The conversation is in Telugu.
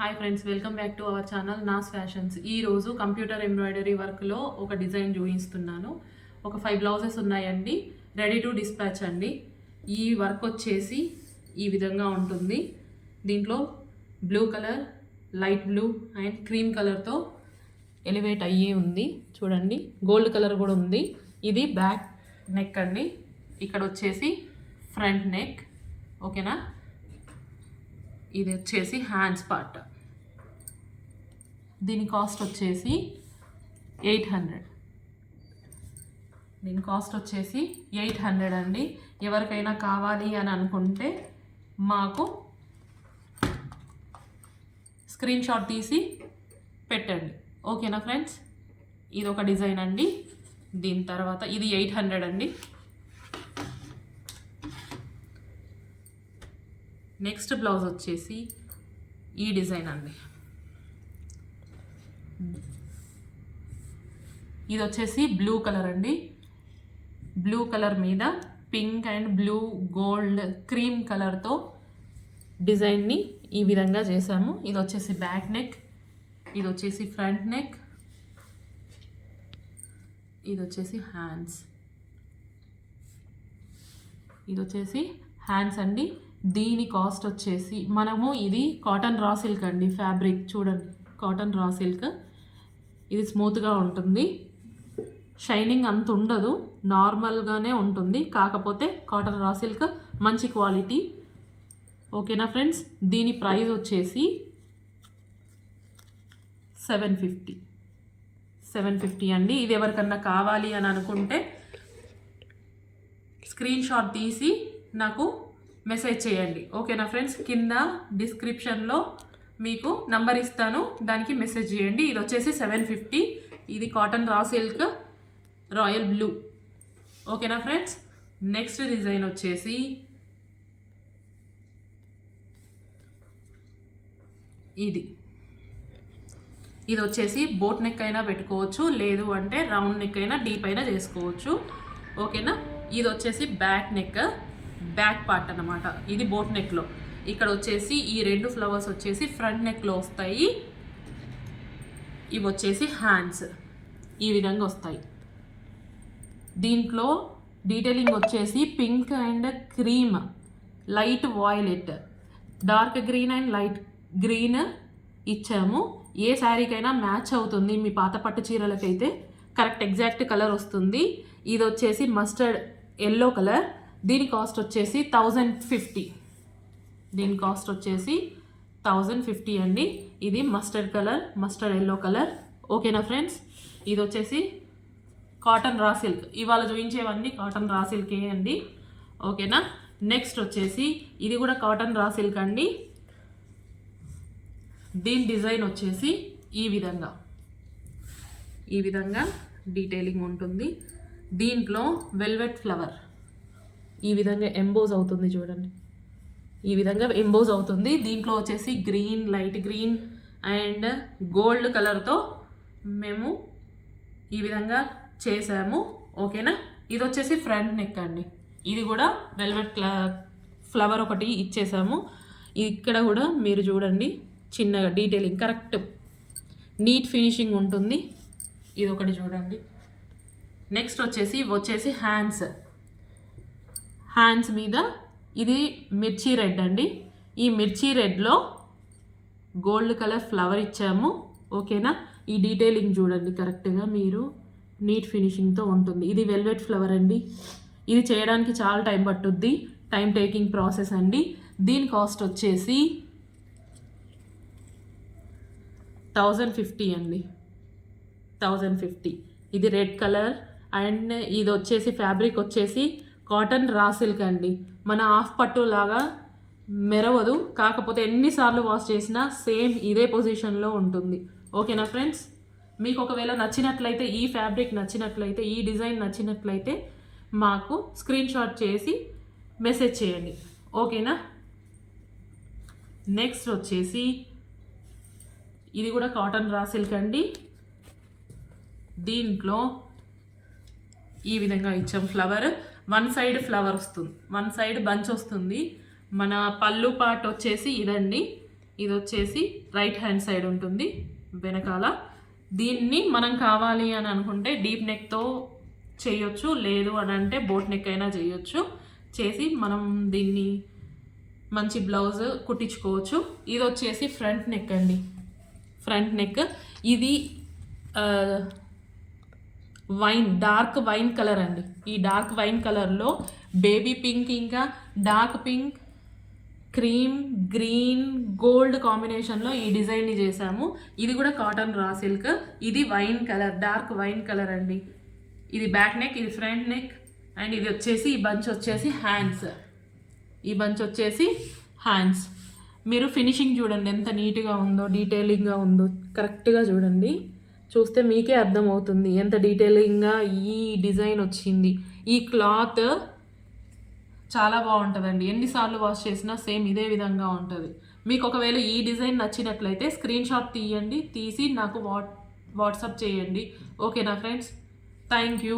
Hi friends, welcome back to our channel Nas fashions. ఈరోజు కంప్యూటర్ ఎంబ్రాయిడరీ వర్క్లో ఒక డిజైన్ చూపిస్తున్నాను. ఒక 5 బ్లౌజెస్ ఉన్నాయండి, రెడీ టు డిస్పాచ్ అండి. ఈ వర్క్ వచ్చేసి ఈ విధంగా ఉంటుంది. దీంట్లో blue colour, light blue and cream కలర్తో ఎలివేట్ అయ్యి ఉంది చూడండి. గోల్డ్ కలర్ కూడా ఉంది. ఇది బ్యాక్ నెక్ అండి. ఇక్కడ వచ్చేసి ఫ్రంట్ నెక్, ఓకేనా. ఇది వచ్చేసి హ్యాండ్స్ పార్ట్. దీని కాస్ట్ వచ్చేసి 800. దీని కాస్ట్ వచ్చేసి 800 అండి. ఎవరికైనా కావాలి అని అనుకుంటే మాకు స్క్రీన్ షాట్ తీసి పెట్టండి, ఓకేనా ఫ్రెండ్స్. ఇది ఒక డిజైన్ అండి. దీని తర్వాత ఇది 800 అండి. నెక్స్ట్ బ్లౌజ్ వచ్చేసి ఈ డిజైన్ అండి. ఇది వచ్చేసి బ్లూ కలర్ అండి. బ్లూ కలర్ మీద pink and blue gold cream కలర్తో డిజైన్ని ఈ విధంగా చేసాము. ఇది వచ్చేసి బ్యాక్ నెక్, ఇది వచ్చేసి ఫ్రంట్ నెక్, ఇది వచ్చేసి హ్యాండ్స్. ఇది వచ్చేసి హ్యాండ్స్ అండి. దీని కాస్ట్ వచ్చేసి మనము ఇది కాటన్ రా సిల్క్ అండి. ఫ్యాబ్రిక్ చూడండి, కాటన్ రా సిల్క్. ఇది స్మూత్గా ఉంటుంది, షైనింగ్ అంత ఉండదు, నార్మల్గానే ఉంటుంది. కాకపోతే కాటన్ రా సిల్క్ మంచి క్వాలిటీ, ఓకేనా ఫ్రెండ్స్. దీని ప్రైస్ వచ్చేసి 750 అండి. ఇది ఎవరికన్నా కావాలి అని అనుకుంటే స్క్రీన్ షాట్ తీసి నాకు మెసేజ్ చేయండి, ఓకేనా ఫ్రెండ్స్. కింద డిస్క్రిప్షన్లో మీకు నంబర్ ఇస్తాను, దానికి మెసేజ్ చేయండి. ఇది వచ్చేసి 750. ఇది cotton raw silk royal blue, ఓకేనా ఫ్రెండ్స్. నెక్స్ట్ డిజైన్ వచ్చేసి ఇది వచ్చేసి బోట్ నెక్ అయినా పెట్టుకోవచ్చు, లేదు అంటే రౌండ్ నెక్ అయినా డీప్ అయినా చేసుకోవచ్చు, ఓకేనా. ఇది వచ్చేసి బ్యాక్ నెక్, బ్యాక్ పార్ట్ అన్నమాట. ఇది బోట్ నెక్లో. ఇక్కడ వచ్చేసి ఈ 2 ఫ్లవర్స్ వచ్చేసి ఫ్రంట్ నెక్లో వస్తాయి. ఇవి వచ్చేసి హ్యాండ్స్ ఈ విధంగా వస్తాయి. దీంట్లో డీటెయిలింగ్ వచ్చేసి pink and cream, light violet, dark green and light green ఇచ్చాము. ఏ శారీకైనా మ్యాచ్ అవుతుంది. మీ పాత పట్టు చీరలకైతే కరెక్ట్ ఎగ్జాక్ట్ కలర్ వస్తుంది. ఇది వచ్చేసి మస్టర్డ్ ఎల్లో కలర్. దీని కాస్ట్ వచ్చేసి 1050. దీని కాస్ట్ వచ్చేసి 1050 అండి. ఇది mustard colour, mustard yellow colour, ఓకేనా ఫ్రెండ్స్. ఇది వచ్చేసి కాటన్ రా సిల్క్. ఇవాళ చూపించేవన్నీ కాటన్ రా సిల్కే అండి, ఓకేనా. నెక్స్ట్ వచ్చేసి ఇది కూడా కాటన్ రా సిల్క్ అండి. దీని డిజైన్ వచ్చేసి ఈ విధంగా డీటెయిలింగ్ ఉంటుంది. దీంట్లో వెల్వెట్ ఫ్లవర్ ఈ విధంగా ఎంబోజ్ అవుతుంది చూడండి. ఈ విధంగా ఎంబోజ్ అవుతుంది. దీంట్లో వచ్చేసి green, light green and gold కలర్తో మేము ఈ విధంగా చేసాము, ఓకేనా. ఇది వచ్చేసి ఫ్రంట్ నెక్ అండి. ఇది కూడా వెల్వెట్ ఫ్లవర్ ఒకటి ఇచ్చేసాము. ఇక్కడ కూడా మీరు చూడండి, చిన్నగా డీటెయిలింగ్ కరెక్ట్ నీట్ ఫినిషింగ్ ఉంటుంది. ఇది ఒకటి చూడండి. నెక్స్ట్ వచ్చేసి హ్యాండ్స్ మీద ఇది మిర్చి రెడ్ అండి. ఈ మిర్చి రెడ్లో గోల్డ్ కలర్ ఫ్లవర్ ఇచ్చాము, ఓకేనా. ఈ డీటెయిలింగ్ చూడండి కరెక్ట్గా, మీరు నీట్ ఫినిషింగ్తో ఉంటుంది. ఇది వెల్వెట్ ఫ్లవర్ అండి. ఇది చేయడానికి చాలా టైం పట్టుద్ది, టైం టేకింగ్ ప్రాసెస్ అండి. దీని కాస్ట్ వచ్చేసి 1050 అండి. 1050. ఇది రెడ్ కలర్ అండ్ ఇది వచ్చేసి ఫ్యాబ్రిక్ వచ్చేసి కాటన్ రా సిల్క్ అండి. మన హాఫ్ పట్టు లాగా మెరవదు, కాకపోతే ఎన్నిసార్లు వాష్ చేసినా సేమ్ ఇదే పొజిషన్లో ఉంటుంది, ఓకేనా ఫ్రెండ్స్. మీకు ఒకవేళ నచ్చినట్లయితే, ఈ ఫ్యాబ్రిక్ నచ్చినట్లయితే, ఈ డిజైన్ నచ్చినట్లయితే మాకు స్క్రీన్ షాట్ చేసి మెసేజ్ చేయండి, ఓకేనా. నెక్స్ట్ వచ్చేసి ఇది కూడా కాటన్ రా సిల్క్ అండి. దీంట్లో ఈ విధంగా ఇచ్చాం ఫ్లవర్. వన్ సైడ్ ఫ్లవర్ వస్తుంది, వన్ సైడ్ బంచ్ వస్తుంది. మన పళ్ళు పార్ట్ వచ్చేసి ఇదండి. ఇది వచ్చేసి రైట్ హ్యాండ్ సైడ్ ఉంటుంది వెనకాల. దీన్ని మనం కావాలి అని అనుకుంటే డీప్ నెక్తో చేయొచ్చు, లేదు అని అంటే బోట్ నెక్ అయినా చేయొచ్చు. చేసి మనం దీన్ని మంచి బ్లౌజ్ కుట్టించుకోవచ్చు. ఇది వచ్చేసి ఫ్రంట్ నెక్ అండి. ఫ్రంట్ నెక్ ఇది డార్క్ వైన్ కలర్ అండి. ఈ డార్క్ వైన్ కలర్లో బేబీ పింక్ ఇంకా dark pink, cream, green, gold కాంబినేషన్లో ఈ డిజైన్ని చేసాము. ఇది కూడా కాటన్ రా సిల్క్. ఇది wine colour, dark wine colour అండి. ఇది బ్యాక్ నెక్, ఇది ఫ్రంట్ నెక్. అండ్ ఇది వచ్చేసి ఈ బంచ్ వచ్చేసి హ్యాండ్స్. ఈ బంచ్ వచ్చేసి హ్యాండ్స్. మీరు ఫినిషింగ్ చూడండి ఎంత నీట్గా ఉందో, డీటెయిలింగ్గా ఉందో. కరెక్ట్గా చూడండి, చూస్తే మీకే అర్థమవుతుంది ఎంత డీటెయిలింగ్గా ఈ డిజైన్ వచ్చింది. ఈ క్లాత్ చాలా బాగుంటుందండి. ఎన్నిసార్లు వాష్ చేసినా సేమ్ ఇదే విధంగా ఉంటుంది. మీకు ఒకవేళ ఈ డిజైన్ నచ్చినట్లయితే స్క్రీన్ షాట్ తీయండి, తీసి నాకు వాట్సాప్ చేయండి. ఓకేనా ఫ్రెండ్స్? Thank you.